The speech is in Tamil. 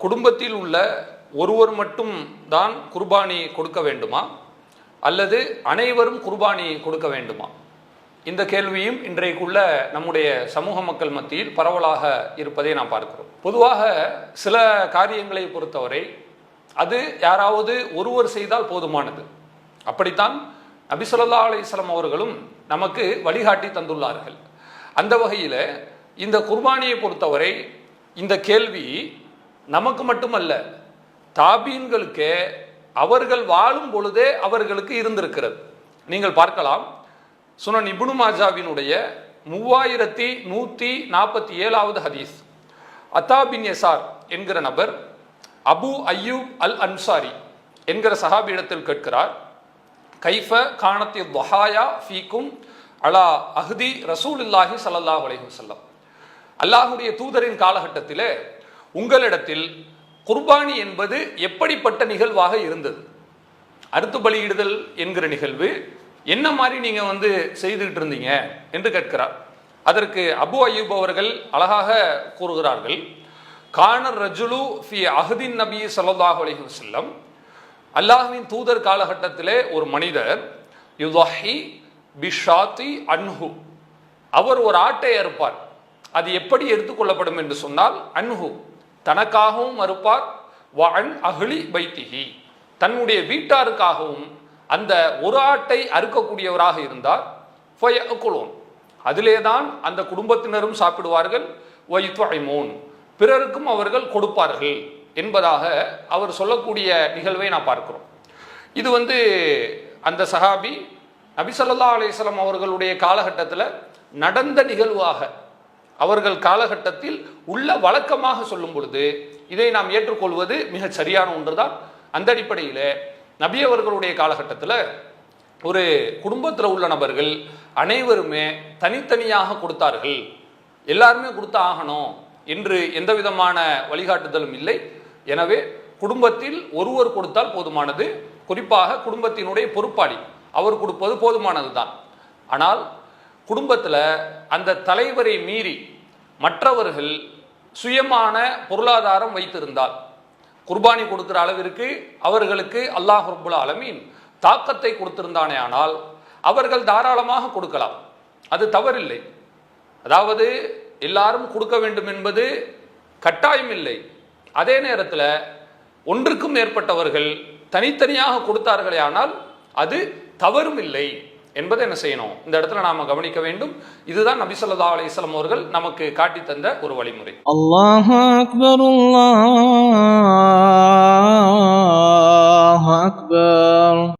குடும்பத்தில் உள்ள ஒருவர் மட்டும் தான் குர்பானி கொடுக்க வேண்டுமா அல்லது அனைவரும் குர்பானி கொடுக்க வேண்டுமா? இந்த கேள்வியும் இன்றைக்குள்ள நம்முடைய சமூக மக்கள் மத்தியில் பரவலாக இருப்பதை நாம் பார்க்கிறோம். பொதுவாக சில காரியங்களை பொறுத்தவரை அது யாராவது ஒருவர் செய்தால் போதுமானது. அப்படித்தான் நபி ஸல்லல்லாஹு அலைஹி வஸல்லம் அவர்களும் நமக்கு வழிகாட்டி தந்துள்ளார்கள். அந்த வகையில் இந்த குர்பானியை பொறுத்தவரை இந்த கேள்வி நமக்கு மட்டுமல்ல, தாபீன்களுக்கு அவர்கள் வாழும் பொழுதே அவர்களுக்கு இருந்திருக்கிறது. நீங்கள் பார்க்கலாம், சுனன் இப்னு மாஜாவினுடைய 3147வது ஹதீஸ். அத்தா பின் யசார் என்கிற நபர் அபு அய்யூப் அல் அன்சாரி என்கிற சஹாபியிடத்தில் கேட்கிறார், கைஃப கானத்தி துஹாயா ஃபீக்கும் அலா அஹ்தி ரசூலுல்லாஹி ஸல்லல்லாஹு அலைஹி வஸல்லம், அல்லாஹ்வுடைய தூதரின் காலகட்டத்தில் உங்களிடத்தில் குர்பானி என்பது எப்படிப்பட்ட நிகழ்வாக இருந்தது? அறுத்து பலியிடுதல் என்கிற நிகழ்வு என்ன மாதிரி நீங்கள் செய்துகிட்டு இருந்தீங்க என்று கேட்கிறார். அதற்கு அபு அய்யூப் அவர்கள் அழகாக கூறுகிறார்கள், கானர் ரஜுலு ஃபி அஹ்தின் நபி ஸல்லல்லாஹு அலைஹி வஸல்லம், அல்லாஹ்வின் தூதர் காலகட்டத்திலே ஒரு மனிதர் யுதஹி பிஷாத்தி அன்ஹு, அவர் ஒரு ஆட்டை அறுப்பார். அது எப்படி எடுத்துக்கொள்ளப்படும் என்று சொன்னால், அன்ஹு தனக்காகவும் அறுப்பார், வ அன் அஹ்லி பைத்திஹி தன்னுடைய வீட்டாருக்காகவும் அந்த ஒரு ஆட்டை அறுக்கக்கூடியவராக இருந்தார். ஃபயஅகுலூன் அதிலே தான் அந்த குடும்பத்தினரும் சாப்பிடுவார்கள், வயுத்வஇமூன் பிறருக்கும் அவர்கள் கொடுப்பார்கள் என்பதாக அவர் சொல்லக்கூடிய நிகழ்வை நான் பார்க்கிறோம். இது அந்த சஹாபி நபி ஸல்லல்லாஹு அலைஹி வஸல்லம் அவர்களுடைய காலகட்டத்தில் நடந்த நிகழ்வாக அவர்கள் காலகட்டத்தில் உள்ள வழக்கமாக சொல்லும் பொழுது இதை நாம் ஏற்றுக்கொள்வது மிக சரியான ஒன்றுதான். அந்த அடிப்படையில் நபி அவர்களுடைய காலகட்டத்தில் ஒரு குடும்பத்தில் உள்ள நபர்கள் அனைவருமே தனித்தனியாக கொடுத்தார்கள். எல்லாருமே கொடுத்து ஆகணும் என்று எந்த விதமான வழிகாட்டுதலும் இல்லை. எனவே குடும்பத்தில் ஒருவர் கொடுத்தால் போதுமானது. குறிப்பாக குடும்பத்தினுடைய பொறுப்பாளி அவர் கொடுப்பது போதுமானது தான். ஆனால் குடும்பத்தில் அந்த தலைவரை மீறி மற்றவர்கள் சுயமான பொருளாதாரம் வைத்திருந்தால், குர்பானி கொடுக்கிற அளவிற்கு அவர்களுக்கு அல்லாஹ் ரப்புல் ஆலமீன் தாக்கத்தை கொடுத்திருந்தானே ஆனால் அவர்கள் தாராளமாக கொடுக்கலாம், அது தவறில்லை. அதாவது எல்லாரும் கொடுக்க வேண்டும் என்பது கட்டாயம் இல்லை. அதே நேரத்தில் ஒன்றுக்கும் மேற்பட்டவர்கள் தனித்தனியாக கொடுத்தார்களே ஆனால் அது தவறும் இல்லை என்பதை என்ன செய்யணும், இந்த இடத்துல நாம கவனிக்க வேண்டும். இதுதான் நபி ஸல்லல்லாஹு அலைஹி வஸல்லம் அவர்கள் நமக்கு காட்டி தந்த ஒரு வழிமுறை. அல்லாஹு அக்பர், அல்லாஹு அக்பர்.